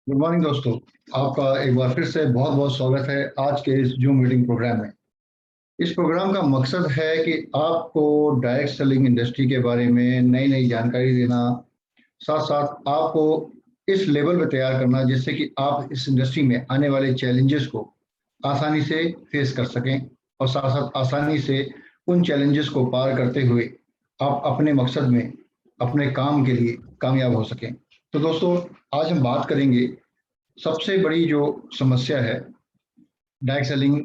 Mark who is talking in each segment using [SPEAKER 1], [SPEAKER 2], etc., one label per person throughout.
[SPEAKER 1] Good morning दोस्तों। आपका एक बार फिर से बहुत बहुत स्वागत है आज के इस जूम मीटिंग प्रोग्राम में। इस प्रोग्राम का मकसद है कि आपको डायरेक्ट सेलिंग इंडस्ट्री के बारे में नई नई जानकारी देना, साथ साथ आपको इस लेवल पे तैयार करना जिससे कि आप इस इंडस्ट्री में आने वाले चैलेंजेस को आसानी से फेस कर सकें और साथ साथ आसानी से उन चैलेंजेस को पार करते हुए आप अपने मकसद में अपने काम के लिए कामयाब हो सकें। तो दोस्तों, आज हम बात करेंगे सबसे बड़ी जो समस्या है डायरेक्ट सेलिंग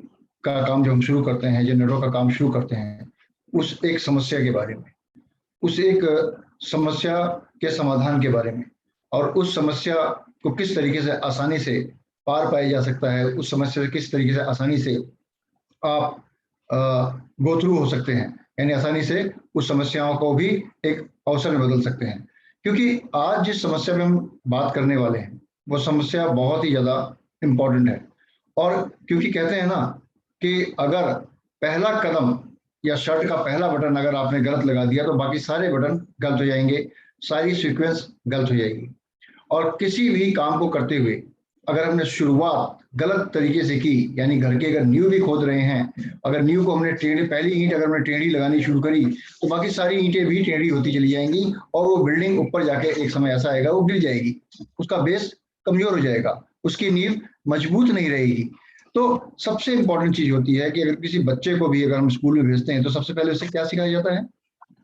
[SPEAKER 1] का काम जो हम शुरू करते हैं, जनरेटरों का काम शुरू करते हैं, उस एक समस्या के बारे में, उस एक समस्या के समाधान के बारे में, और उस समस्या को किस तरीके से आसानी से पार पाया जा सकता है, उस समस्या से किस तरीके से आसानी से आप गो थ्रू हो सकते हैं, यानी आसानी से उस समस्याओं को भी एक अवसर में बदल सकते हैं। क्योंकि आज जिस समस्या में हम बात करने वाले हैं वो समस्या बहुत ही ज़्यादा इम्पोर्टेंट है। और क्योंकि कहते हैं ना कि अगर पहला कदम या शर्ट का पहला बटन अगर आपने गलत लगा दिया तो बाकी सारे बटन गलत हो जाएंगे, सारी सीक्वेंस गलत हो जाएगी। और किसी भी काम को करते हुए अगर हमने शुरुआत गलत तरीके से की, यानी घर के अगर नींव भी खोद रहे हैं, अगर नींव को हमने टेढ़ी, पहली ईंट अगर हमने टेढ़ी लगानी शुरू करी तो बाकी सारी ईंटें भी टेढ़ी होती चली जाएंगी और वो बिल्डिंग ऊपर जाके एक समय ऐसा आएगा वो गिर जाएगी, उसका बेस कमजोर हो जाएगा, उसकी नींव मजबूत नहीं रहेगी। तो सबसे इंपॉर्टेंट चीज होती है कि अगर किसी बच्चे को भी अगर हम स्कूल में भेजते हैं तो सबसे पहले उसे क्या सिखाया जाता है?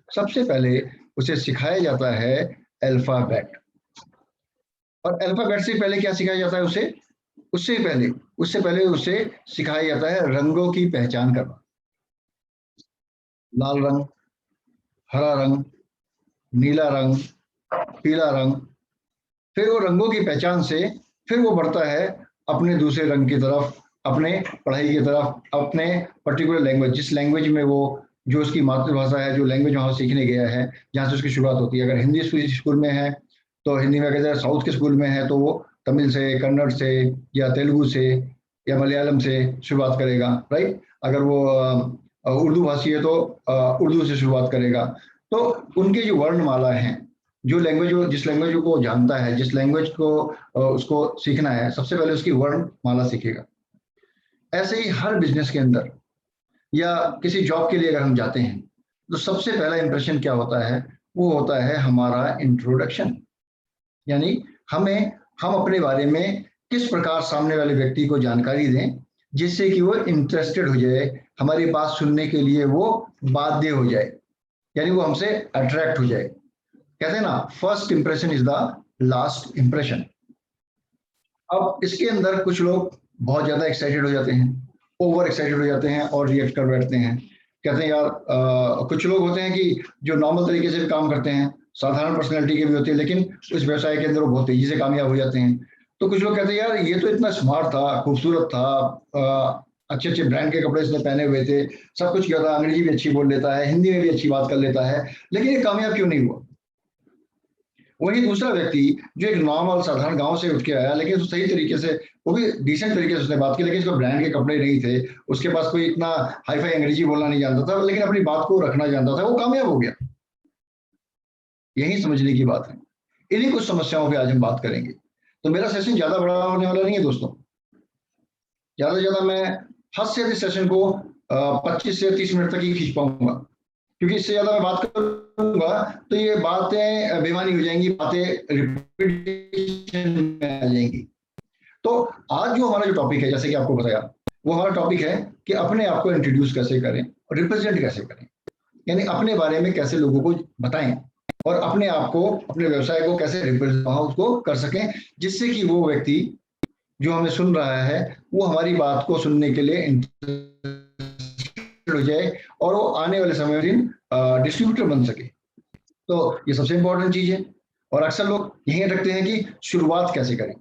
[SPEAKER 1] सबसे पहले उसे सिखाया जाता है अल्फाबेट। और अल्फाबेट से पहले क्या सिखाया जाता है उसे? उससे पहले उसे सिखाया जाता है रंगों की पहचान करना। लाल रंग, हरा रंग, नीला रंग, पीला रंग। फिर वो रंगों की पहचान से फिर वो बढ़ता है अपने दूसरे रंग की तरफ, अपने पढ़ाई की तरफ, अपने पर्टिकुलर लैंग्वेज, जिस लैंग्वेज में वो, जो उसकी मातृभाषा है, जो लैंग्वेज वहाँ सीखने गया है, जहाँ से उसकी शुरुआत होती है। अगर हिंदी स्कूल में है तो हिंदी में, अगर साउथ के स्कूल में है तो वो तमिल से, कन्नड़ से या तेलुगु से या मलयालम से शुरुआत करेगा, राइट। अगर वो उर्दू भाषी है तो उर्दू से शुरुआत करेगा। तो उनके जो वर्णमाला हैं, जो लैंग्वेज, जिस लैंग्वेज को जानता है, जिस लैंग्वेज को उसको सीखना है, सबसे पहले उसकी वर्णमाला सीखेगा। ऐसे ही हर बिजनेस के अंदर या किसी जॉब के लिए अगर हम जाते हैं तो सबसे पहला इंप्रेशन क्या होता है? वो होता है हमारा इंट्रोडक्शन। यानी हम अपने बारे में किस प्रकार सामने वाले व्यक्ति को जानकारी दें जिससे कि वो इंटरेस्टेड हो जाए, हमारी बात सुनने के लिए वो बाध्य हो जाए, यानी वो हमसे अट्रैक्ट हो जाए। कहते हैं ना, first impression is the last impression. अब इसके अंदर कुछ लोग बहुत ज्यादा एक्साइटेड हो जाते हैं, ओवर एक्साइटेड हो जाते हैं और रिएक्ट कर बैठते हैं। कहते हैं यार, कुछ लोग होते हैं कि जो नॉर्मल तरीके से भी काम करते हैं, साधारण पर्सनैलिटी के भी होते हैं, लेकिन उस व्यवसाय के अंदर वो बहुत तेजी से कामयाब हो जाते हैं। तो कुछ लोग कहते हैं यार ये तो इतना स्मार्ट था, खूबसूरत था, अच्छे अच्छे ब्रांड के कपड़े इसने पहने हुए थे, सब कुछ किया था, अंग्रेजी भी अच्छी बोल लेता है, हिंदी में भी अच्छी बात कर लेता है, लेकिन ये कामयाब क्यों नहीं हुआ? वही दूसरा व्यक्ति जो एक नॉर्मल साधारण गांव से उठ के आया, लेकिन सही तरीके से, वो भी डिसेंट तरीके से उसने बात की, लेकिन इसको ब्रांड के कपड़े नहीं थे, उसके पास कोई इतना हाई फाई अंग्रेजी बोलना नहीं जानता था, लेकिन अपनी बात को रखना जानता था, वो कामयाब हो गया। यही समझने की बात है। इन्हीं कुछ समस्याओं पे आज हम बात करेंगे। तो मेरा सेशन ज्यादा बड़ा होने वाला नहीं है दोस्तों। ज्यादा से ज्यादा मैं हद से अधिक सेशन को 25 से 30 मिनट तक ही खींच पाऊंगा, क्योंकि इससे ज्यादा मैं बात करूंगा तो ये बातें बेमानी हो जाएंगी, बातें रिपीटेशन में आ जाएंगी। तो आज जो हमारा जो टॉपिक है, जैसे कि आपको बताया, वो हमारा टॉपिक है कि अपने आप को इंट्रोड्यूस कैसे करें और रिप्रेजेंट कैसे करें, यानी अपने बारे में कैसे लोगों को बताएं और अपने आप को, अपने व्यवसाय को कैसे रिप्रेजेंट उसको कर सकें, जिससे कि वो व्यक्ति जो हमें सुन रहा है वो हमारी बात को सुनने के लिए हो जाए और वो आने वाले समय में डिस्ट्रीब्यूटर बन सके। तो ये सबसे इंपॉर्टेंट चीज है। और अक्सर लोग यही रखते हैं कि शुरुआत कैसे करें।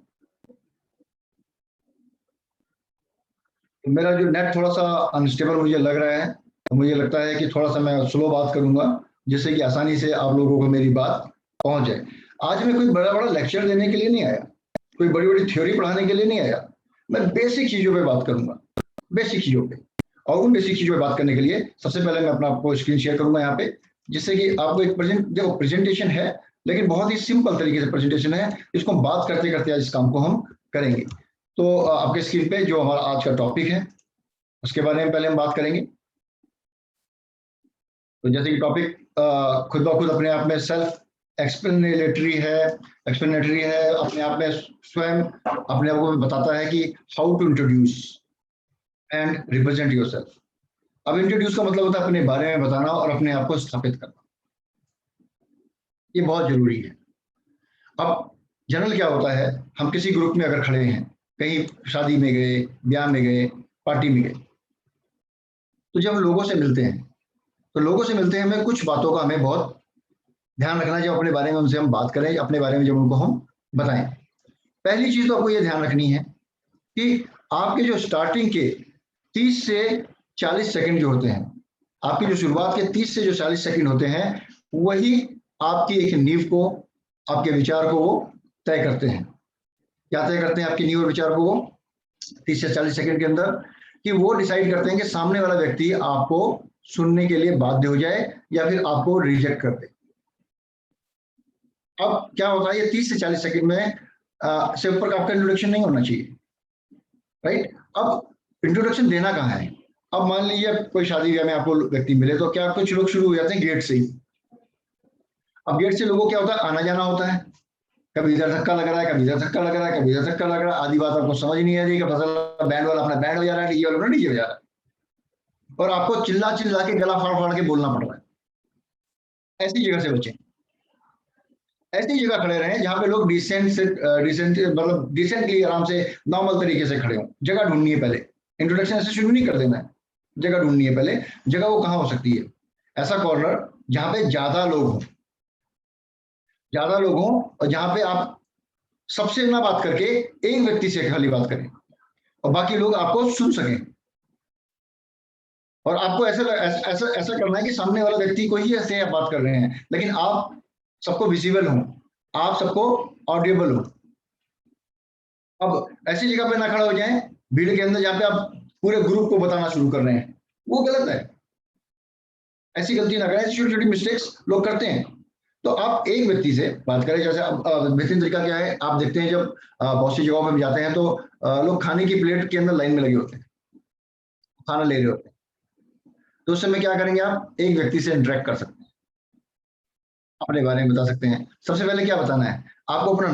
[SPEAKER 1] तो मेरा जो नेट थोड़ा सा अनस्टेबल मुझे लग रहा है, तो मुझे लगता है कि थोड़ा सा मैं स्लो बात करूंगा जिससे कि आसानी से आप लोगों को मेरी बात पहुंच जाए। आज मैं कोई बड़ा बड़ा लेक्चर देने के लिए नहीं आया, कोई बड़ी बड़ी थ्योरी पढ़ाने के लिए नहीं आया। मैं बेसिक चीजों पे बात करूंगा, बेसिक चीजों पे। और उन बेसिक चीजों पे बात करने के लिए सबसे पहले मैं अपना आपको स्क्रीन शेयर करूंगा यहाँ पे, जिससे कि आपको एक प्रेजेंटेशन है लेकिन बहुत ही सिंपल तरीके से प्रेजेंटेशन है, इसको हम बात करते करते आज इस काम को हम करेंगे। तो आपके स्क्रीन पे जो हमारा आज का टॉपिक है उसके बारे में पहले हम बात करेंगे। तो जैसे कि टॉपिक खुद ब खुद अपने आप में सेल्फ एक्सप्लेनेटरी है, अपने आप में स्वयं अपने आप को बताता है कि how to introduce and represent yourself. अब इंट्रोड्यूस का मतलब होता है अपने बारे में बताना और अपने आप को स्थापित करना, ये बहुत जरूरी है। अब जनरल क्या होता है, हम किसी ग्रुप में अगर खड़े हैं, कहीं शादी में गए, ब्याह में गए, पार्टी में गए, तो जब लोगों से मिलते हैं तो लोगों से मिलते हैं हमें कुछ बातों का हमें बहुत ध्यान रखना है। जब अपने बारे में उनसे हम बात करें, अपने बारे में जब उनको हम बताएं, पहली चीज तो आपको ये ध्यान रखनी है कि आपके जो स्टार्टिंग के 30 से 40 सेकंड जो होते हैं, आपकी जो शुरुआत के 30 से जो 40 सेकंड होते हैं, वही आपकी एक नींव को, आपके विचार को वो तय करते हैं। क्या तय करते हैं आपकी नींव और विचार को? वो 30 से 40 सेकंड के अंदर कि वो डिसाइड करते हैं कि सामने वाला व्यक्ति आपको सुनने के लिए बाध्य हो जाए या फिर आपको रिजेक्ट कर दे। अब क्या होता है, ये 30 से 40 सेकंड में से ऊपर आपका इंट्रोडक्शन नहीं होना चाहिए, राइट? अब इंट्रोडक्शन देना कहाँ है? अब मान लीजिए कोई शादी ब्याह में आपको व्यक्ति मिले, तो क्या कुछ लोग शुरू हो जाते हैं गेट से ही। अब गेट से लोगों क्या होता है, आना जाना होता है, कभी इधर धक्का लग रहा है, कभी इधर धक्का लग रहा है, कभी इधर धक्का लग रहा है, आधी बात आपको समझ नहीं आ रही, पता बैंड वाला अपना बैंड बजा रहा है, डीजे वाला अपना डीजे बजा रहा है, और आपको चिल्ला चिल्ला के गला फाड़ फाड़ के बोलना पड़ रहा है। ऐसी जगह से बचें, ऐसी जगह खड़े रहें जहां पे लोग डिसेंटली आराम से नॉर्मल तरीके से खड़े हों। जगह ढूंढनी है पहले, इंट्रोडक्शन ऐसे शुरू नहीं कर देना है, जगह ढूंढनी है पहले। जगह वो कहाँ हो सकती है? ऐसा कॉर्नर जहां पे ज्यादा लोग हों, और जहां पे आप सबसे ना बात करके एक व्यक्ति से खाली बात करें और बाकी लोग आपको सुन सकें। और आपको ऐसा करना है कि सामने वाला व्यक्ति को ही ऐसे आप बात कर रहे हैं, लेकिन आप सबको विजिबल हो, आप सबको ऑडिएबल हो। अब ऐसी जगह पे ना खड़ा हो जाएं भीड़ के अंदर जहां पे आप पूरे ग्रुप को बताना शुरू कर रहे हैं, वो गलत है। ऐसी गलती ना करें, छोटी छोटी मिस्टेक्स लोग करते हैं। तो आप एक व्यक्ति से बात करें। जैसे अब बेहतरीन तरीका क्या है, आप देखते हैं जब बहुत सी जगहों पर भी जाते हैं तो लोग खाने की प्लेट के अंदर लाइन में लगे होते हैं, खाना ले रहे होते हैं, तो उस समय क्या करेंगे, आप एक व्यक्ति से इंटरेक्ट कर सकते हैं, अपने बारे में बता सकते हैं। सबसे पहले क्या बताना है आपको? अपना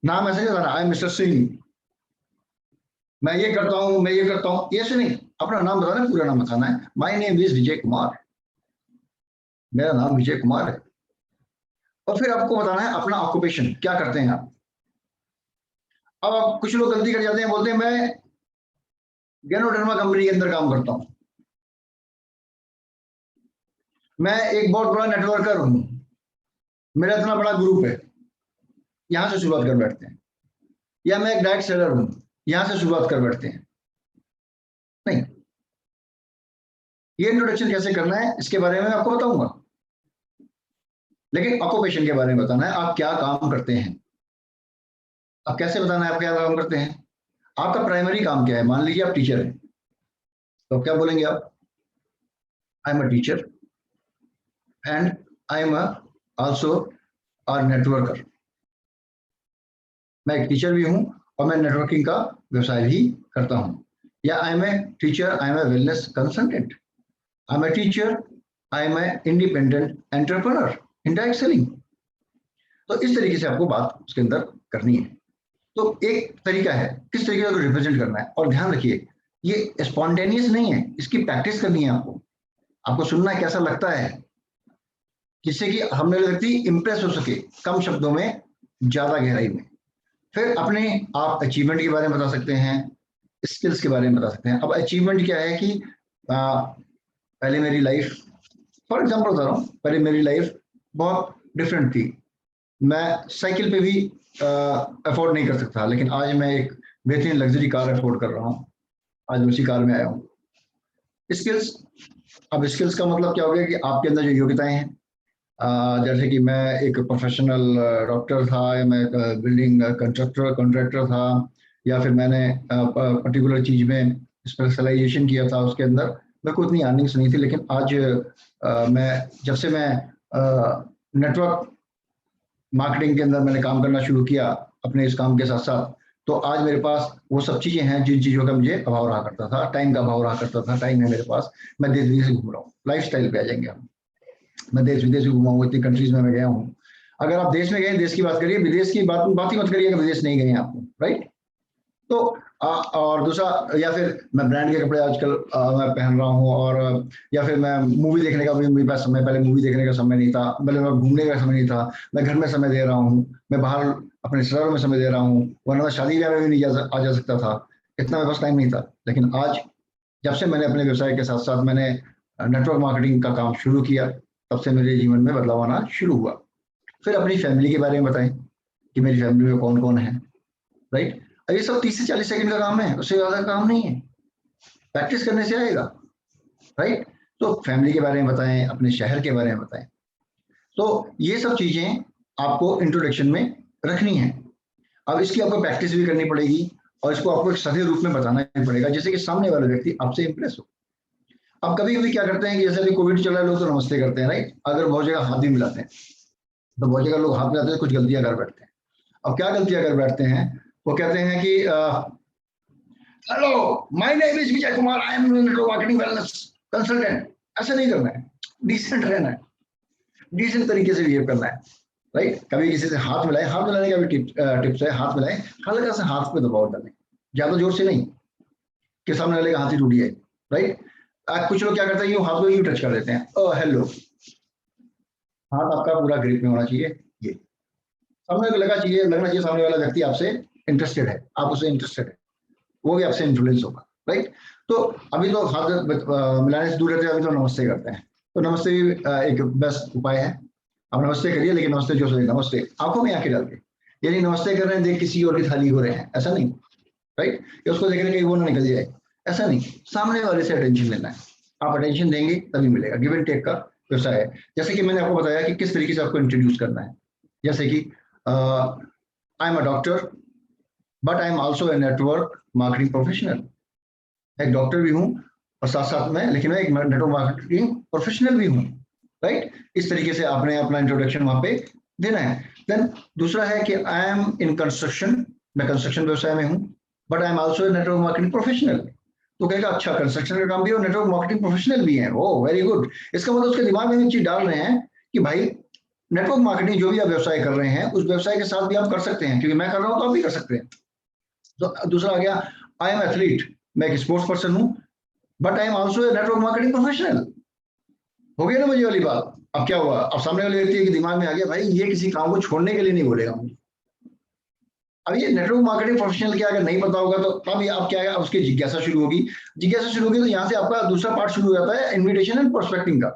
[SPEAKER 1] नाम ऐसे नहीं बताना, आई मिस्टर सिंह, मैं ये करता हूँ, मैं ये करता हूँ, ये ऐसे नहीं। अपना नाम बताना, पूरा नाम बताना है। My name is Vijay Kumar, मेरा नाम विजय कुमार है। और फिर आपको बताना है अपना ऑक्यूपेशन, क्या करते हैं आप। अब आप कुछ लोग गलती कर जाते हैं, बोलते हैं मैं गैनोडर्मा कंपनी के अंदर काम करता हूँ, मैं एक बहुत बड़ा नेटवर्कर हूँ, मेरा इतना बड़ा ग्रुप है, यहां से शुरुआत कर बैठते हैं। या मैं एक डायरेक्ट सेलर हूँ, यहां से शुरुआत कर बैठते हैं। नहीं, ये इंट्रोडक्शन कैसे करना है इसके बारे में आपको बताऊंगा, लेकिन ऑक्यूपेशन के बारे में बताना है, आप क्या काम करते हैं। अब कैसे बताना है आप क्या काम करते हैं? आपका प्राइमरी काम क्या है? मान लीजिए आप टीचर हैं, तो क्या बोलेंगे आप? I am a teacher and I am also a networker. मैं एक टीचर भी हूं और मैं नेटवर्किंग का व्यवसाय भी करता हूं। या I am a teacher, I am a wellness consultant, I am a teacher, I am a independent entrepreneur in direct selling. तो इस तरीके से आपको बात उसके अंदर करनी है। तो एक तरीका है किस तरीके से रिप्रेजेंट करना है। और ध्यान रखिए, ये स्पॉन्टेनियस नहीं है, इसकी प्रैक्टिस करनी है आपको। आपको सुनना कैसा लगता है, जिससे कि हमने व्यक्ति इंप्रेस हो सके, कम शब्दों में ज्यादा गहराई में। फिर अपने आप अचीवमेंट के बारे में बता सकते हैं, स्किल्स के बारे में बता सकते हैं। अब अचीवमेंट क्या है कि पहले मेरी लाइफ, फॉर एग्जांपल बता रहा हूँ, पहले मेरी लाइफ बहुत डिफरेंट थी। मैं साइकिल पे भी अफोर्ड नहीं कर सकता, लेकिन आज मैं एक बेहतरीन लग्जरी कार अफोर्ड कर रहा हूँ, आज उसी कार में आया हूँ। स्किल्स, अब स्किल्स का मतलब क्या हो गया कि आपके अंदर जो योग्यताएं हैं, जैसे कि मैं एक प्रोफेशनल डॉक्टर था, या मैं बिल्डिंग कॉन्ट्रैक्टर था, या फिर मैंने पर्टिकुलर चीज में स्पेशलाइजेशन किया था, उसके अंदर मेरे को उतनी अर्निंग्स नहीं थी। लेकिन आज मैं जब से मैं नेटवर्क मार्केटिंग के अंदर मैंने काम करना शुरू किया अपने इस काम के साथ साथ, तो आज मेरे पास वो सब चीजें हैं जिन चीजों का मुझे अभाव रहा करता था। टाइम का अभाव रहा करता था, टाइम है मेरे पास, मैं देश विदेश घूम रहा हूँ। लाइफ स्टाइल पे आ जाएंगे हम। मैं देश विदेश भी घुमा हूँ, इतनी कंट्रीज में मैं गया हूँ। अगर आप देश में गए, देश की बात करिए, विदेश की बात ही मत करिए अगर विदेश नहीं गए आपको, राइट। तो और दूसरा, या फिर मैं ब्रांड के कपड़े आजकल मैं पहन रहा हूँ, और या फिर मैं मूवी देखने का भी मेरे पास समय, पहले मूवी देखने का समय नहीं था, पहले मैं घूमने का समय नहीं था, मैं घर में समय दे रहा हूँ, मैं बाहर अपने शहरों में समय दे रहा हूँ, वरना मैं शादी ब्याह में भी नहीं आ जा सकता था, इतना मेरे पास टाइम नहीं था। लेकिन आज जब से मैंने अपने व्यवसाय के साथ साथ मैंने नेटवर्क मार्केटिंग का काम शुरू किया, तब से मेरे जीवन में बदलाव आना शुरू हुआ। फिर अपनी फैमिली के बारे में बताएं कि मेरी फैमिली में कौन कौन है, राइट। अब ये सब 30 से 40 सेकंड का काम है, उससे ज्यादा काम नहीं है, प्रैक्टिस करने से आएगा, राइट। तो फैमिली के बारे में बताएं, अपने शहर के बारे में बताएं। तो ये सब चीजें आपको इंट्रोडक्शन में रखनी है। अब इसकी आपको प्रैक्टिस भी करनी पड़ेगी, और इसको आपको एक सही रूप में बताना भी पड़ेगा, जैसे कि सामने वाला व्यक्ति आपसे इंप्रेस हो। अब कभी कभी क्या करते हैं कि जैसे अभी कोविड चल रहा है, लोग तो नमस्ते करते हैं, राइट। अगर बहुत जगह हाथ भी मिलाते हैं, तो बहुत जगह लोग हाथ मिलाते हैं, कुछ गलतियां कर बैठते हैं। अब क्या गलतियां कर बैठते हैं, वो कहते हैं कि hello, my name is Vijay Kumar, I am network marketing wellness consultant. ऐसा नहीं करना है, डिसेंट रहना है, डिसेंट तरीके से बिहेव करना है, राइट। कभी किसी से हाथ मिलाए, हाथ मिलाने का भी टिप्स है, हाथ मिलाए, हल्का सा हाथ पे दबाव डालें, ज्यादा जोर से नहीं कि सामने वाले का हाथ ही टूट जाए, राइट। कुछ लोग क्या करते हैं, यूं हाथ को यूं टच कर देते हैं, ओ हेलो, हाथ आपका पूरा ग्रिप में होना चाहिए, ये सामने लगना चाहिए सामने वाला व्यक्ति आपसे इंटरेस्टेड है, आप उससे इंटरेस्टेड है, वो भी आपसे इन्फ्लुएंस होगा, राइट। तो अभी तो हाथ मिलाने से दूर रहते हैं, अभी तो नमस्ते करते हैं। तो नमस्ते भी एक बेस्ट उपाय है। आप नमस्ते करिए, लेकिन नमस्ते जो से नमस्ते आंखों में आंखें डाल के, यानी नमस्ते कर रहे हैं देख किसी और की थाली हो रहे हैं, ऐसा नहीं, राइट। या उसको देखने कहीं वो ना निकल जाए, ऐसा नहीं, सामने वाले से अटेंशन लेना है। आप अटेंशन देंगे तभी मिलेगा, गिव एंड टेक का व्यवसाय है। जैसे कि मैंने आपको बताया कि किस तरीके से आपको इंट्रोड्यूस करना है, जैसे कि I am a doctor but I am also a network marketing professional. एक डॉक्टर भी हूँ और साथ साथ में, लेकिन मैं एक नेटवर्क मार्केटिंग प्रोफेशनल भी हूँ, राइट। इस तरीके से आपने अपना इंट्रोडक्शन वहां पे देना है। देन दूसरा है कि आई एम इन कंस्ट्रक्शन, मैं कंस्ट्रक्शन व्यवसाय में हूँ, but I am also a network marketing professional. तो कहेगा अच्छा, कंस्ट्रक्शन का काम भी और नेटवर्क मार्केटिंग प्रोफेशनल भी है, ओ वेरी गुड। इसका मतलब उसके दिमाग में एक चीज डाल रहे हैं कि भाई नेटवर्क मार्केटिंग जो भी आप व्यवसाय कर रहे हैं, उस व्यवसाय के साथ भी आप कर सकते हैं, क्योंकि मैं कर रहा हूँ तो आप भी कर सकते हैं। तो दूसरा आ गया, आई एम एथलीट, मैं एक स्पोर्ट्स पर्सन हूँ, but I am also a network marketing professional. हो गया ना मुझे वाली बात। अब क्या हुआ, अब सामने वाले व्यक्ति के दिमाग में आ गया, भाई ये किसी काम को छोड़ने के लिए नहीं बोलेगा मुझे। अब ये नेटवर्क मार्केटिंग प्रोफेशनल क्या अगर नहीं पता होगा, तो तब आप क्या है, उसकी जिज्ञासा शुरू होगी। जिज्ञासा शुरू होगी तो यहाँ से आपका दूसरा पार्ट शुरू हो जाता है, इन्विटेशन एंड प्रोस्पेक्टिंग का।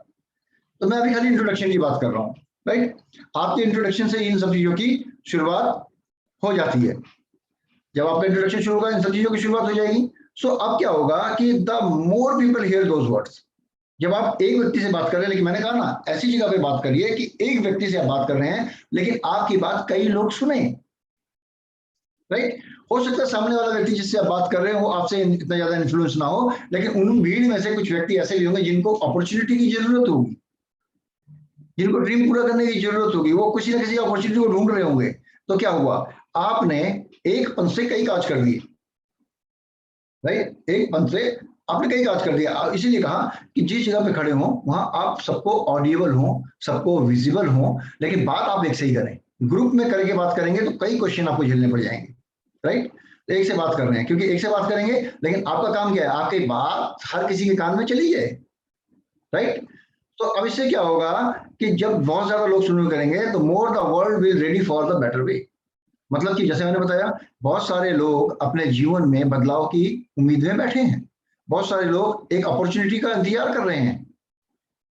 [SPEAKER 1] तो मैं अभी खाली इंट्रोडक्शन की बात कर रहा हूँ, राइट। आपके इंट्रोडक्शन से इन सब चीजों की शुरुआत हो जाती है। जब आपका इंट्रोडक्शन शुरू होगा, इन सब चीजों की शुरुआत हो जाएगी। सो अब क्या होगा कि the more people here those words, जब आप एक व्यक्ति से बात कर रहे हैं, लेकिन मैंने कहा ना, ऐसी जगह पे बात करिए कि एक व्यक्ति से आप बात कर रहे हैं, लेकिन आपकी बात कई लोग सुने, राइट। हो सकता है सामने वाला व्यक्ति जिससे आप बात कर रहे हो आपसे इतना ज्यादा इन्फ्लुएंस ना हो, लेकिन उन भीड़ में से कुछ व्यक्ति ऐसे भी होंगे जिनको अपॉर्चुनिटी की जरूरत होगी, जिनको ड्रीम पूरा करने की जरूरत होगी, वो किसी ना किसी अपॉर्चुनिटी को ढूंढ रहे होंगे। तो क्या हुआ, आपने एक पंथ से कई काज कर दिए, राइट। एक पंथ से आपने कई काज कर दिया। इसीलिए कहा कि जिस जगह पे खड़े हो वहां आप सबको ऑडिएबल हो, सबको विजिबल हो, लेकिन बात आप एक से ही करें। ग्रुप में करके बात करेंगे तो कई क्वेश्चन आपको झेलने पड़ जाएंगे, राइट। एक से बात कर रहे हैं, क्योंकि एक से बात करेंगे, लेकिन आपका काम क्या है, आपकी बात हर किसी के कान में चली जाए, राइट। तो अब इससे क्या होगा कि जब बहुत ज्यादा लोग सुनने करेंगे, तो more the world will ready for the better way. मतलब कि जैसे मैंने बताया, बहुत सारे लोग अपने जीवन में बदलाव की उम्मीद में बैठे हैं, बहुत सारे लोग एक अपॉर्चुनिटी का इंतजार कर रहे हैं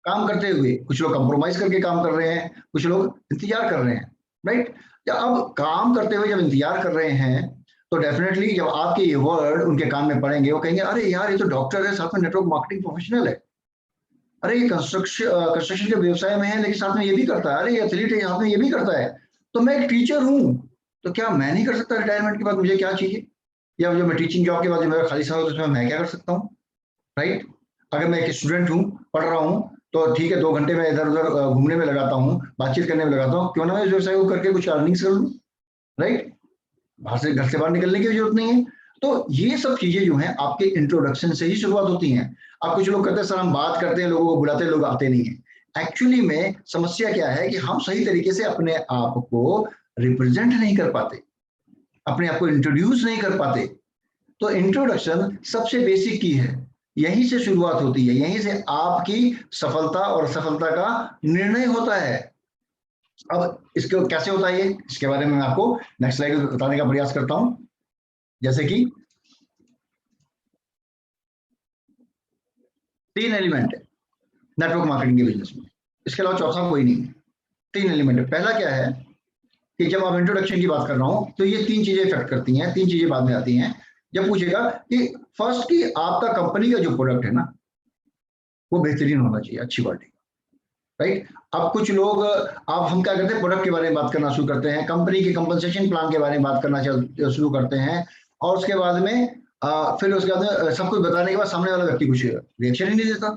[SPEAKER 1] काम करते हुए, कुछ लोग कंप्रोमाइज करके काम कर रहे हैं, कुछ लोग इंतजार कर रहे हैं, राइट। अब काम करते हुए जब इंतजार कर रहे हैं, तो डेफिनेटली जब आपके ये वर्ड उनके कान में पड़ेंगे, वो कहेंगे अरे यार, ये तो डॉक्टर है, साथ में नेटवर्क मार्केटिंग प्रोफेशनल है, अरे ये कंस्ट्रक्शन के व्यवसाय में है, लेकिन साथ में ये भी करता है, अरे ये एथलीट है, साथ में ये भी करता है, तो मैं एक टीचर हूँ, तो क्या मैं नहीं कर सकता रिटायरमेंट के बाद, मुझे क्या चाहिए, या जो मैं टीचिंग जॉब के बाद जो मेरा खाली समय होता है उसमें मैं क्या कर सकता हूँ, राइट। अगर मैं एक स्टूडेंट हूँ, पढ़ रहा हूँ, तो ठीक है, 2 घंटे में इधर उधर घूमने में लगाता हूँ, बातचीत करने में लगाता हूँ, क्यों ना मैं इस व्यवसाय को करके कुछ अर्निंग्स कर लूँ, राइट? बाहर से, घर से बाहर निकलने की जरूरत नहीं है। तो ये सब चीजें जो हैं आपके इंट्रोडक्शन से ही शुरुआत होती हैं। अब कुछ लोग कहते हैं सर हम बात करते हैं, लोगों को बुलाते हैं, लोग आते नहीं है। एक्चुअली में समस्या क्या है कि हम सही तरीके से अपने आप को रिप्रेजेंट नहीं कर पाते, अपने आप को इंट्रोड्यूस नहीं कर पाते। तो इंट्रोडक्शन सबसे बेसिक की है, यहीं से शुरुआत होती है, यहीं से आपकी सफलता और असफलता का निर्णय होता है। अब इसको कैसे होता है, ये इसके बारे में मैं आपको नेक्स्ट स्लाइड में बताने का प्रयास करता हूं। जैसे कि 3 एलिमेंट है नेटवर्क मार्केटिंग के बिजनेस में, इसके अलावा चौथा कोई नहीं है। 3 एलिमेंट है। पहला क्या है कि जब आप इंट्रोडक्शन की बात कर रहा हूं तो ये 3 चीजें इफेक्ट करती हैं, 3 चीजें बाद में आती हैं। जब पूछेगा कि फर्स्ट की आपका कंपनी का जो प्रोडक्ट है ना वो बेहतरीन होना चाहिए, अच्छी क्वालिटी, राइट? अब कुछ लोग, अब हम क्या करते हैं, प्रोडक्ट के बारे में बात करना शुरू करते हैं, कंपनी के कंपनसेशन प्लान के बारे में बात करना शुरू करते हैं, और उसके बाद में फिर उसके बाद सब कुछ बताने के बाद सामने वाला व्यक्ति कुछ रिएक्शन ही नहीं देता।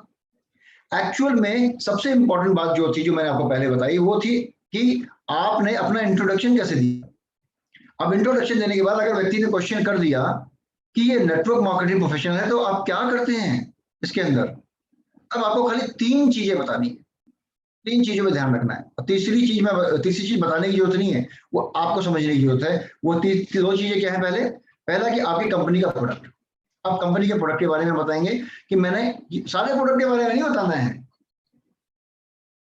[SPEAKER 1] एक्चुअल में सबसे इंपॉर्टेंट बात जो थी, जो मैंने आपको पहले बताई, वो थी कि आपने अपना इंट्रोडक्शन कैसे दिया। अब इंट्रोडक्शन देने के बाद अगर व्यक्ति ने क्वेश्चन कर दिया कि ये नेटवर्क मार्केटिंग प्रोफेशनल है तो आप क्या करते हैं इसके अंदर, अब आपको खाली 3 चीजें बतानी है, 3 चीजों में ध्यान रखना है। और तीसरी चीज बताने की जरूरत नहीं है, वो आपको समझने की जरूरत है। वो 2 चीजें क्या है, पहला कि आपकी कंपनी का प्रोडक्ट। आप कंपनी के प्रोडक्ट के बारे में बताएंगे कि मैंने सारे प्रोडक्ट के बारे में नहीं बताना है,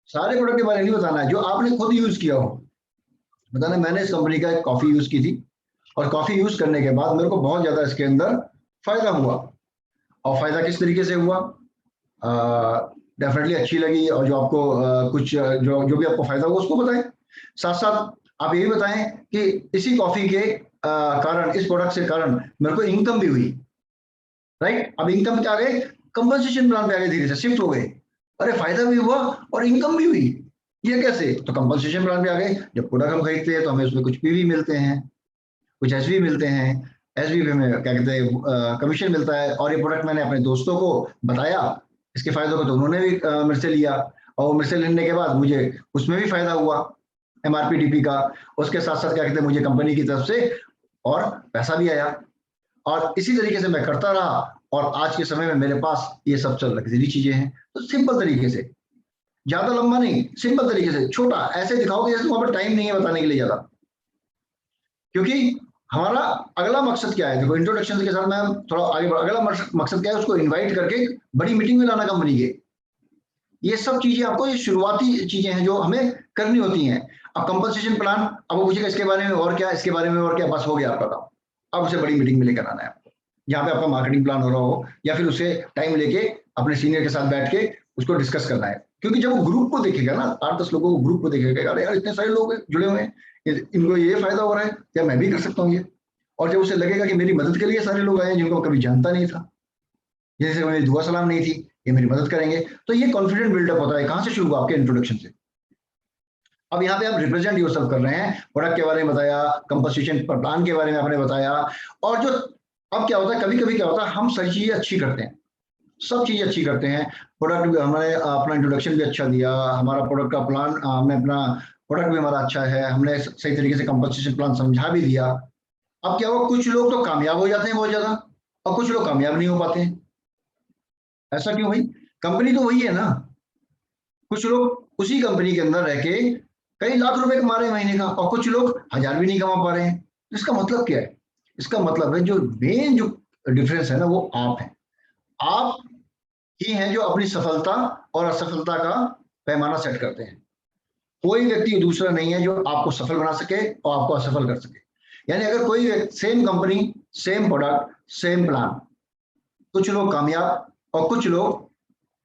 [SPEAKER 1] सारे प्रोडक्ट के बारे में नहीं बताना है, जो आपने खुद यूज किया हो। बताना मैंने इस कंपनी का कॉफी यूज की थी और कॉफी यूज करने के बाद मेरे को बहुत ज्यादा इसके अंदर फायदा हुआ। और फायदा किस तरीके से हुआ, डेफिनेटली अच्छी लगी, और जो आपको कुछ जो भी आपको फायदा हुआ उसको बताएं। साथ साथ आप ये भी बताएं कि इसी कॉफी के कारण, इस प्रोडक्ट से कारण मेरे को इनकम भी हुई, राइट? अब इनकम क्या आ गए, कंपनसेशन प्लान पे आ गए, धीरे से शिफ्ट हो गए। अरे फायदा भी हुआ और इनकम भी हुई, ये कैसे? तो कंपनसेशन प्लान पे आ गए। जब प्रोडक्ट हम खरीदते हैं तो हमें उसमें कुछ पीवी मिलते हैं, कुछ एसवी मिलते हैं, एसवी में क्या कहते हैं कमीशन मिलता है। और ये प्रोडक्ट मैंने अपने दोस्तों को बताया इसके फायदों को, तो उन्होंने भी मेरे से लिया, और मेरे से लेने के बाद मुझे उसमें भी फायदा हुआ MRP का। उसके साथ साथ क्या कहते हैं मुझे कंपनी की तरफ से और पैसा भी आया, और इसी तरीके से मैं करता रहा, और आज के समय में मेरे पास ये सब चल लग्जरी चीजें हैं। तो सिंपल तरीके से, ज्यादा लंबा नहीं, सिंपल तरीके से, छोटा, ऐसे दिखाओगे जैसे वहां पर टाइम नहीं है बताने के लिए ज्यादा। क्योंकि हमारा अगला मकसद क्या है, देखो इंट्रोडक्शन के साथ मैं थोड़ा आगे बढ़, अगला मकसद क्या है, उसको इनवाइट करके बड़ी मीटिंग में लाना कंपनी के। ये सब चीजें आपको, ये शुरुआती चीजें हैं जो हमें करनी होती हैं। अब कंपनसेशन प्लान, अब वो पूछेगा इसके बारे में और क्या, इसके बारे में और क्या, बस हो गया आपका काम। अब उसे बड़ी मीटिंग में लेकर आना है आपको, जहाँ पे आपका मार्केटिंग प्लान हो रहा हो, या फिर उसे टाइम लेके अपने सीनियर के साथ बैठ के उसको डिस्कस करना है। क्योंकि जब वो ग्रुप को देखेगा ना, 8-10 लोगों को ग्रुप को देखेगा, अरे यार इतने सारे लोग जुड़े हुए हैं, इनको ये फायदा हो रहा है, क्या मैं भी कर सकता हूँ ये। और जब उसे लगेगा कि मेरी मदद के लिए सारे लोग आए हैं जिनको कभी जानता नहीं था, जैसे मेरी दुआ सलाम नहीं थी, ये मेरी मदद करेंगे, तो ये कॉन्फिडेंट बिल्डअप होता है। कहां से शुरू हुआ, आपके इंट्रोडक्शन से। अब यहाँ पे आप रिप्रेजेंट योरसेल्फ कर रहे हैं, प्रोडक्ट के बारे में बताया, कंपोजिशन प्लान के बारे में आपने बताया। और जो अब क्या होता है, कभी कभी क्या होता है, हम सारी चीजें अच्छी करते हैं, सब चीजें अच्छी करते हैं, प्रोडक्ट भी हमने अपना इंट्रोडक्शन भी अच्छा दिया, हमारा प्रोडक्ट का प्लान, हमने अपना प्रोडक्ट भी हमारा अच्छा है, हमने सही तरीके से कंपोजिशन प्लान समझा भी दिया। अब क्या हुआ, कुछ लोग तो कामयाब हो जाते हैं बहुत ज्यादा, और कुछ लोग कामयाब नहीं हो पाते हैं। ऐसा क्यों भाई? कंपनी तो वही है ना। कुछ लोग उसी कंपनी के अंदर रह के कई लाख रुपए कमा रहे हैं महीने का, और कुछ लोग 1000 भी नहीं कमा पा रहे हैं। इसका मतलब क्या है? इसका मतलब है, जो मेन जो डिफरेंस है ना, वो आप हैं। आप ही हैं जो अपनी सफलता और असफलता का पैमाना सेट करते हैं। कोई व्यक्ति दूसरा नहीं है जो आपको सफल बना सके और आपको असफल कर सके। यानी अगर कोई same company, same product, same plan, कुछ लोग कामयाब और कुछ लोग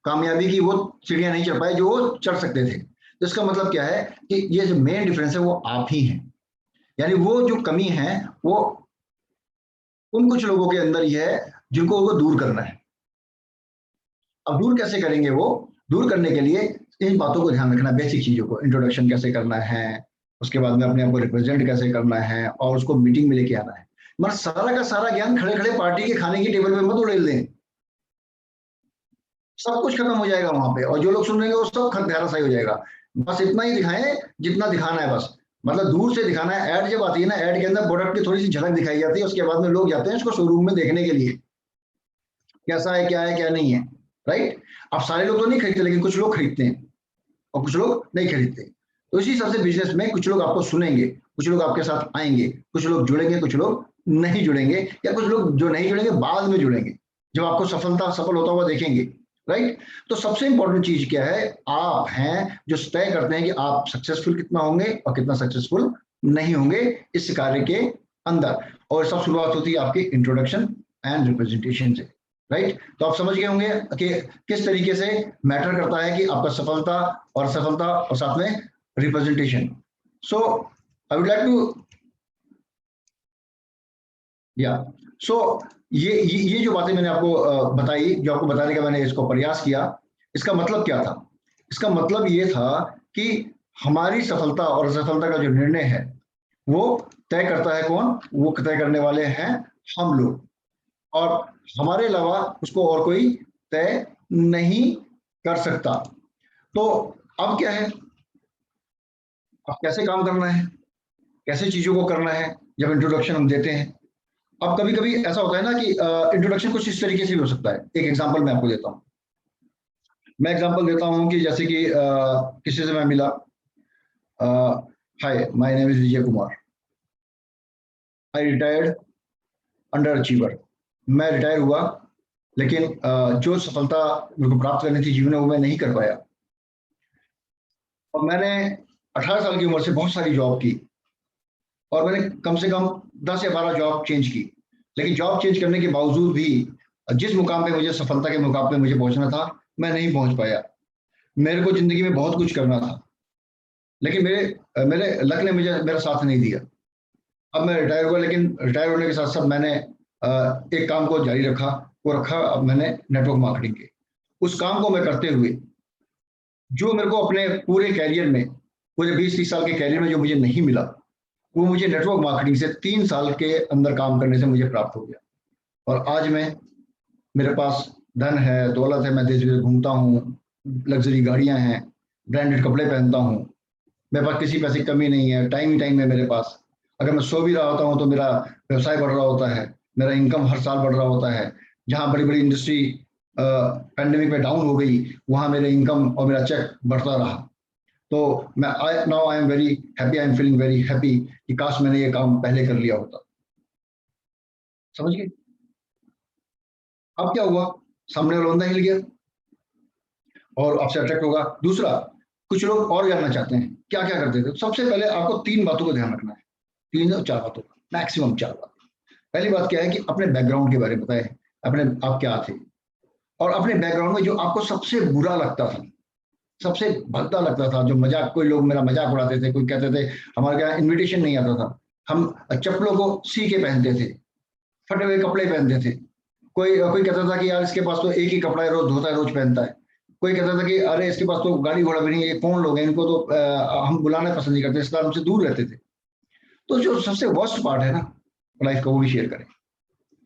[SPEAKER 1] कामयाबी की वो सीढ़ियां नहीं चढ़ पाए जो वो चढ़ सकते थे, तो इसका मतलब क्या है कि ये जो मेन डिफरेंस है वो आप ही हैं। यानी वो जो कमी है वो उन कुछ लोगों के अंदर ही है जिनको वो दूर करना है। अब दूर कैसे करेंगे, वो दूर करने के लिए इन बातों को ध्यान रखना, बेसिक चीजों को, इंट्रोडक्शन कैसे करना है, उसके बाद में अपने आप को रिप्रेजेंट कैसे करना है, और उसको मीटिंग में लेके आना है। मगर सारा का सारा ज्ञान खड़े खड़े पार्टी के खाने की टेबल पे मत उड़ेल दें। सब कुछ खत्म हो जाएगा वहां पे, और जो लोग सुन रहे हैं वो सब धराशायी हो जाएगा। बस इतना ही दिखाएं जितना दिखाना है, बस मतलब दूर से दिखाना है। ऐड जब आती है ना, ऐड के अंदर प्रोडक्ट की थोड़ी सी झलक दिखाई जाती है, उसके बाद में लोग जाते हैं उसको शोरूम में देखने के लिए कैसा है क्या नहीं है, राइट। अब सारे लोग तो नहीं खरीदते, लेकिन कुछ लोग खरीदते हैं और कुछ लोग नहीं खरीदते। तो इसी हिसाब से बिजनेस में कुछ लोग आपको सुनेंगे, कुछ लोग आपके साथ आएंगे, कुछ लोग जुड़ेंगे, कुछ लोग नहीं जुड़ेंगे, या कुछ लोग जो नहीं जुड़ेंगे बाद में जुड़ेंगे जब आपको सफल होता हुआ देखेंगे, राइट। तो सबसे इंपॉर्टेंट चीज क्या है, आप हैं जो तय करते हैं कि आप सक्सेसफुल कितना होंगे और कितना सक्सेसफुल नहीं होंगे इस कार्य के अंदर। और सब शुरुआत होती है आपके इंट्रोडक्शन एंड रिप्रेजेंटेशन से, राइट। तो आप समझ गए होंगे कि किस तरीके से मैटर करता है कि आपका सफलता और असफलता और साथ में representation. So I would like to yeah so ये जो बातें मैंने आपको बताई, जो आपको बताने का मैंने इसको प्रयास किया, इसका मतलब क्या था? इसका मतलब ये था कि हमारी सफलता और असफलता का जो निर्णय है वो तय करता है कौन? वो तय करने वाले हैं हम लोग, और हमारे अलावा उसको और कोई तय नहीं कर सकता। तो अब क्या है, अब कैसे काम करना है, कैसे चीजों को करना है जब इंट्रोडक्शन हम देते हैं। अब कभी कभी ऐसा होता है ना कि इंट्रोडक्शन कुछ इस तरीके से भी हो सकता है। एक एग्जांपल मैं आपको देता हूँ। मैं एग्जांपल देता हूँ कि जैसे कि किसी से मैं मिला, hi my name is Vijay Kumar, I retired under achiever. मैं रिटायर हुआ, लेकिन जो सफलता मेरे को प्राप्त करनी थी जीवन में वो मैं नहीं कर पाया। और मैंने 18 साल की उम्र से बहुत सारी जॉब की, और मैंने कम से कम 10 या 12 जॉब चेंज की, लेकिन जॉब चेंज करने के बावजूद भी जिस मुकाम पे मुझे सफलता के मुकाम पे मुझे पहुंचना था मैं नहीं पहुंच पाया। मेरे को जिंदगी में बहुत कुछ करना था, लेकिन मेरे लक ने मुझे मेरा साथ नहीं दिया। अब मैं रिटायर हुआ, लेकिन रिटायर होने के साथ साथ मैंने एक काम को जारी रखा, वो रखा अब मैंने नेटवर्क मार्केटिंग के। उस काम को मैं करते हुए जो मेरे को अपने पूरे कैरियर में, पूरे 20-30 साल के कैरियर में जो मुझे नहीं मिला, वो मुझे नेटवर्क मार्केटिंग से 3 साल के अंदर काम करने से मुझे प्राप्त हो गया। और आज मैं, मेरे पास धन है, दौलत है, मैं देश विदेश घूमता हूँ, लग्जरी गाड़ियां हैं, ब्रांडेड कपड़े पहनता हूँ, मेरे पास किसी पैसे की कमी नहीं है, टाइम ही टाइम है मेरे पास। अगर मैं सो भी रहा होता हूँ तो मेरा व्यवसाय बढ़ रहा होता है, मेरा इनकम हर साल बढ़ रहा होता है। जहाँ बड़ी बड़ी इंडस्ट्री पैंडेमिक में डाउन हो गई, वहाँ मेरा इनकम और मेरा चेक बढ़ता रहा। तो मैं now I am very happy, I am feeling very happy कि काश मैंने ये काम पहले कर लिया होता। समझ गए? अब क्या हुआ, सामने वाला बंदा हिल गया और आपसे अट्रैक्ट होगा। दूसरा, कुछ लोग और जानना चाहते हैं क्या क्या करते थे। सबसे पहले आपको 3 बातों का ध्यान रखना है, 3 और 4 बातों का, मैक्सिमम 4 बात। पहली बात क्या है कि अपने बैकग्राउंड के बारे में बताएं, अपने आप क्या थे, और अपने बैकग्राउंड में जो आपको सबसे बुरा लगता था, सबसे भद्दा लगता था, जो मजाक, कोई लोग मेरा मजाक उड़ाते थे, कोई कहते थे हमारे यहाँ इनविटेशन नहीं आता था, हम चप्पलों को सी के पहनते थे, फटे हुए कपड़े पहनते थे। कोई कोई कहता था कि यार इसके पास तो एक ही कपड़ा है, रोज धोता है, रोज पहनता है। कोई कहता था कि अरे इसके पास तो गाड़ी घोड़ा भी नहीं है, ये कौन लोग हैं, इनको तो हम बुलाना पसंद नहीं करते, इस कारण हमसे दूर रहते थे। तो जो सबसे वर्स्ट पार्ट है ना लाइफ का, वो भी शेयर करें।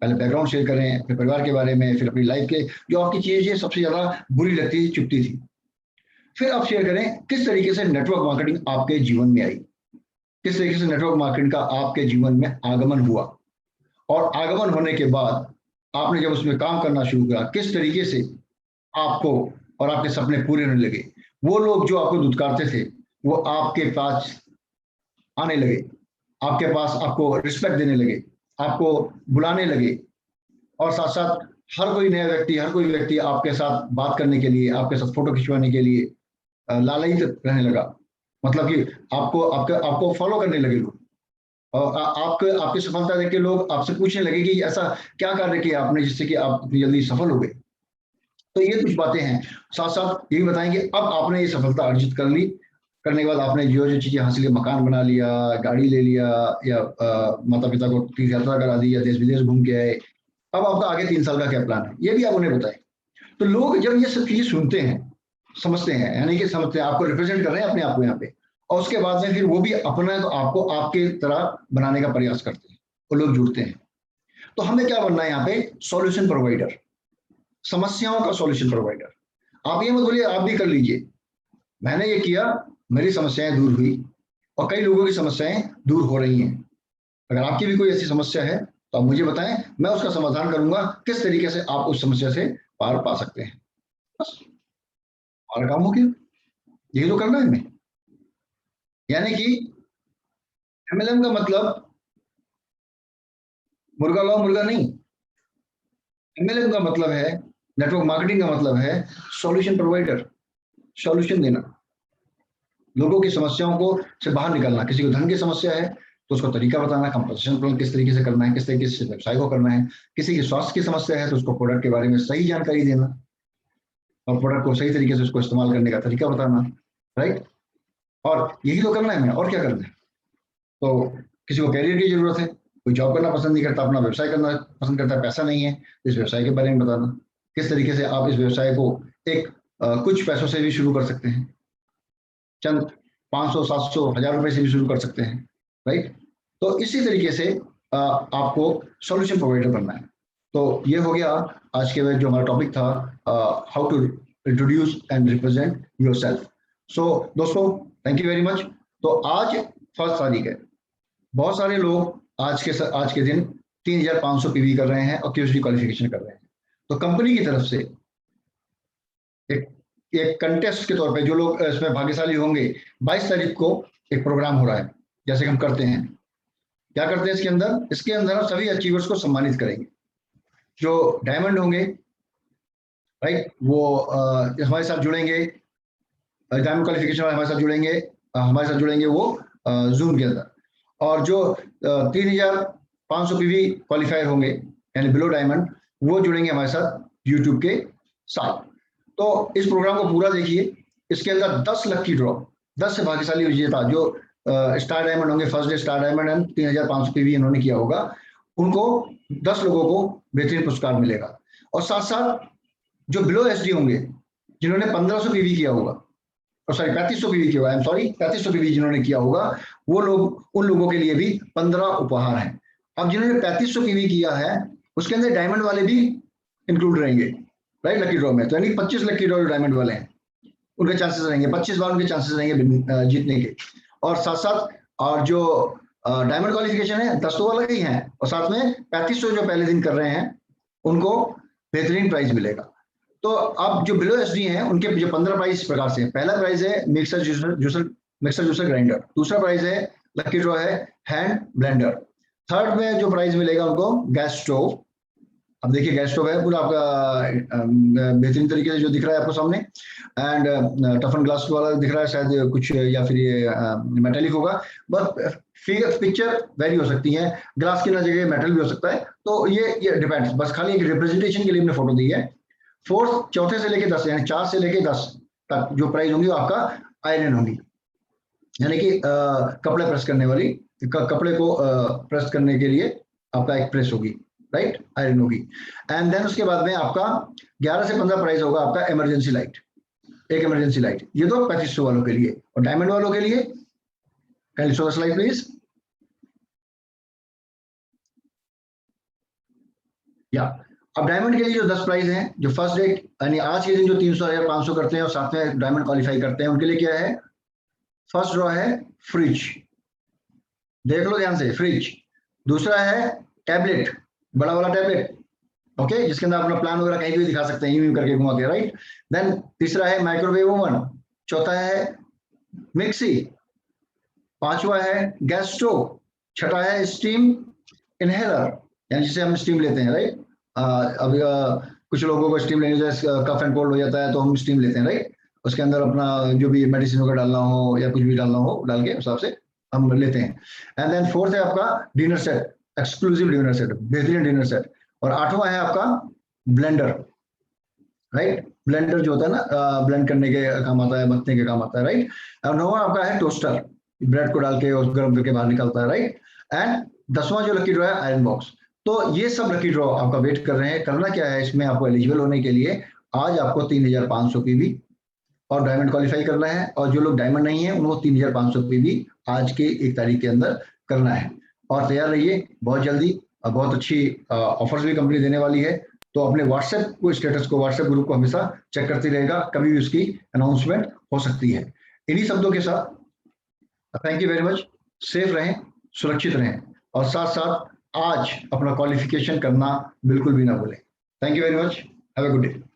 [SPEAKER 1] पहले बैकग्राउंड शेयर करें, अपने परिवार के बारे में, फिर अपनी लाइफ के जो आपकी चीजें सबसे ज्यादा बुरी लगती थी, चुभती थी। फिर आप शेयर करें किस तरीके से नेटवर्क मार्केटिंग आपके जीवन में आई, किस तरीके से नेटवर्क मार्केटिंग का आपके जीवन में आगमन हुआ, और आगमन होने के बाद आपने जब उसमें काम करना शुरू किया, किस तरीके से आपको और आपके सपने पूरे होने लगे। वो लोग जो आपको दुत्कारते थे वो आपके पास आने लगे, आपके पास आपको रिस्पेक्ट देने लगे, आपको बुलाने लगे, और साथ साथ हर कोई नया व्यक्ति, हर कोई व्यक्ति आपके साथ बात करने के लिए, आपके साथ फोटो खिंचवाने के लिए लालयित रहने लगा। मतलब कि आपको आपके आपको फॉलो करने लगे लोग, और आपके आपकी सफलता देख के लोग आपसे पूछने लगे कि ऐसा क्या कार्य किया आपने जिससे कि आप इतनी जल्दी सफल हो गए। तो ये कुछ बातें हैं। साथ साथ ये भी बताएं कि अब आपने ये सफलता अर्जित कर ली, करने के बाद आपने जो जो चीजें हासिल की, मकान बना लिया, गाड़ी ले लिया, या माता पिता को तीर्थ यात्रा करा दी, या देश विदेश घूम के आए, अब आपका आगे 3 साल का क्या प्लान है, ये भी आप उन्हें बताएं। तो लोग जब ये सब चीजें सुनते हैं, समझते हैं, यानी कि समझते हैं आपको रिप्रेजेंट कर रहे हैं अपने आप को यहाँ पे, और उसके बाद में फिर वो भी अपना तो आपको आपके तरह बनाने का प्रयास करते हैं, वो लोग जुड़ते हैं। तो हमें क्या बनना है यहाँ पे? सॉल्यूशन प्रोवाइडर, समस्याओं का सॉल्यूशन प्रोवाइडर। आप ये मत बोलिए आप भी कर लीजिए, मैंने ये किया, मेरी समस्याएं दूर हुई और कई लोगों की समस्याएं दूर हो रही हैं। अगर आपकी भी कोई ऐसी समस्या है तो आप मुझे बताएं, मैं उसका समाधान करूंगा, किस तरीके से आप उस समस्या से पार पा सकते हैं। बस हमारा काम हो गया, यही तो करना है हमें। यानी कि एमएलएम का मतलब मुर्गा लाओ मुर्गा नहीं, एमएलएम का मतलब है, नेटवर्क मार्केटिंग का मतलब है सॉल्यूशन प्रोवाइडर, सॉल्यूशन देना, लोगों की समस्याओं को से बाहर निकलना। किसी को धन की समस्या है तो उसको तरीका बताना, कंपोजिशन प्लान किस तरीके से करना है, किस तरीके से व्यवसाय को करना है। किसी की स्वास्थ्य की समस्या है तो उसको प्रोडक्ट के बारे में सही जानकारी देना और प्रोडक्ट को सही तरीके से उसको इस्तेमाल करने का तरीका बताना, राइट। और यही तो करना है हमें, और क्या करना है। तो किसी को कैरियर की जरूरत है, कोई जॉब करना पसंद नहीं करता, अपना व्यवसाय करना पसंद करता है, पैसा नहीं है, इस व्यवसाय के बारे में बताना, किस तरीके से आप इस व्यवसाय को एक कुछ पैसों से भी शुरू कर सकते हैं, चंद 500 700 1000 रुपए से भी शुरू कर सकते हैं, राइट। तो इसी तरीके से आपको सॉल्यूशन प्रोवाइडर बनना है। तो ये हो गया आज के जो हमारा टॉपिक था, how to introduce and represent yourself. So दोस्तों, थैंक यू वेरी मच। तो आज 1 तारीख है, बहुत सारे लोग आज के दिन 3500 पीवी कर रहे हैं और क्यूएसडी क्वालिफिकेशन कर रहे हैं। तो कंपनी की तरफ से एक एक कंटेस्ट के तौर पे जो लोग इसमें भाग्यशाली होंगे, 22 तारीख को एक प्रोग्राम हो रहा है, जैसे कि हम करते हैं। क्या करते हैं इसके अंदर हम सभी अचीवर्स को सम्मानित करेंगे। जो डायमंड होंगे, राइट, वो हमारे साथ जुड़ेंगे, डायमंड क्वालिफिकेशन वाले हमारे साथ जुड़ेंगे वो जूम के अंदर। और जो 3500 पीवी क्वालिफायर होंगे यानी बिलो डायमंड, वो जुड़ेंगे हमारे साथ यूट्यूब के साथ। तो इस प्रोग्राम को पूरा देखिए। इसके अंदर 10 लकी ड्रॉ, 10 से भाग्यशाली विजेता जो स्टार डायमंड होंगे, first day star diamond and 3500 PV इन्होंने किया होगा, उनको 10 लोगों को बेहतरीन पुरस्कार मिलेगा। और साथ साथ जो बिलो एसडी होंगे, जिन्होंने 1500 पीवी किया होगा, और सॉरी 3500 पीवी किया होगा, आई एम सॉरी 3500 पीवी जिन्होंने किया होगा, वो लोग, उन लोगों के लिए भी 15 उपहार हैं। अब जिन्होंने 3500 पीवी किया है उसके अंदर डायमंड वाले भी इंक्लूड रहेंगे, राइट, लकी ड्रॉ में। तो यानी 25 लकी ड्रॉ डायमंड वाले हैं, उनके चांसेस रहेंगे, 25 बार उनके चांसेस रहेंगे जीतने के। और साथ साथ और जो डायमंड क्वालिफिकेशन है 10 तो अलग ही है, और साथ में 3500 जो पहले दिन कर रहे हैं उनको बेहतरीन प्राइज मिलेगा। तो अब जो बिलो एसडी हैं उनके जो 15 प्राइज इस प्रकार से हैं। पहला प्राइज है मिक्सर जूसर ग्राइंडर, दूसरा प्राइज है लकी ड्रॉ है हैंड ब्लेंडर, थर्ड में जो प्राइज मिलेगा उनको गैस स्टोव। अब देखिए गैस स्टोव है पूरा आपका बेहतरीन तरीके से जो दिख रहा है आपको सामने, एंड टफन ग्लास वाला दिख रहा है शायद कुछ, या फिर ये मेटेलिक होगा, बस पिक्चर वेरी हो सकती है, ग्लास की ना जगह मेटल भी हो सकता है। तो ये डिपेंड्स, बस खाली एक रिप्रेजेंटेशन के लिए हमने फोटो दी है। फोर्थ, चौथे से लेके 10 यानी 4 से लेके 10 तक जो प्राइस होंगी वो आपका आयरन होंगी, यानी कि कपड़े प्रेस करने वाली, कपड़े को प्रेस करने के लिए आपका एक प्रेस होगी, राइट, आयरन होगी। एंड देन उसके बाद में आपका 11 से 15 प्राइस होगा आपका इमरजेंसी लाइट, एक इमरजेंसी लाइट, ये तो 3500 वालों के लिए। और डायमंड वालों के लिए can show the slide please. या अब डायमंड के लिए जो 10 प्राइज हैं, जो फर्स्ट डे यानी आज के दिन जो 300 या 500 करते हैं और साथ में डायमंड क्वालिफाई करते हैं, उनके लिए क्या है, फर्स्ट ड्रॉ है फ्रिज, देख लो ध्यान से, फ्रिज। दूसरा है टैबलेट, बड़ा वाला टैबलेट, ओके, जिसके अंदर अपना प्लान वगैरह कहीं भी दिखा सकते हैं यूं करके घुमा के, राइट। देन तीसरा है माइक्रोवेव ओवन, चौथा है मिक्सी, पांचवा है गैस स्टोव, छठा है स्टीम इनहेलर, यानी जिसे हम स्टीम लेते हैं, राइट। अभी कुछ लोगों को स्टीम लेने से कफ एंड कोल्ड हो जाता है तो हम स्टीम लेते हैं, राइट। उसके अंदर अपना जो भी मेडिसिन वगैरह डालना हो या कुछ भी डालना हो डाल के हिसाब से हम लेते हैं। एंड देन फोर्थ है आपका dinner set, exclusive dinner set, बेहतरीन डिनर सेट। और आठवां है आपका ब्लेंडर, राइट, ब्लेंडर जो होता है ना, ब्लेंड करने के काम आता है, मथने के काम आता है, राइट। और नौवां आपका है टोस्टर, ब्रेड को डाल के और गर्म करके बाहर निकलता है, राइट। एंड 10वां जो लकी ड्रॉ है आयरन बॉक्स। तो ये सब लकी ड्रॉ आपका वेट कर रहे हैं। करना क्या है इसमें आपको एलिजिबल होने के लिए, आज आपको 3500 पीवी और डायमंड क्वालिफाई करना है, और जो लोग डायमंड नहीं है उनको 3500 पीवी आज के 1 तारीख के अंदर करना है। और तैयार रहिए, बहुत जल्दी बहुत अच्छी ऑफर्स भी कंपनी देने वाली है। तो अपने व्हाट्सएप को, स्टेटस को, व्हाट्सएप ग्रुप को हमेशा चेक करती रहेगा, कभी भी उसकी अनाउंसमेंट हो सकती है। इन्हीं शब्दों के साथ thank you very much. Safe रहें, सुरक्षित रहें, और साथ साथ आज अपना क्वालिफिकेशन करना बिल्कुल भी ना भूलें। Thank you very much. Have a good day.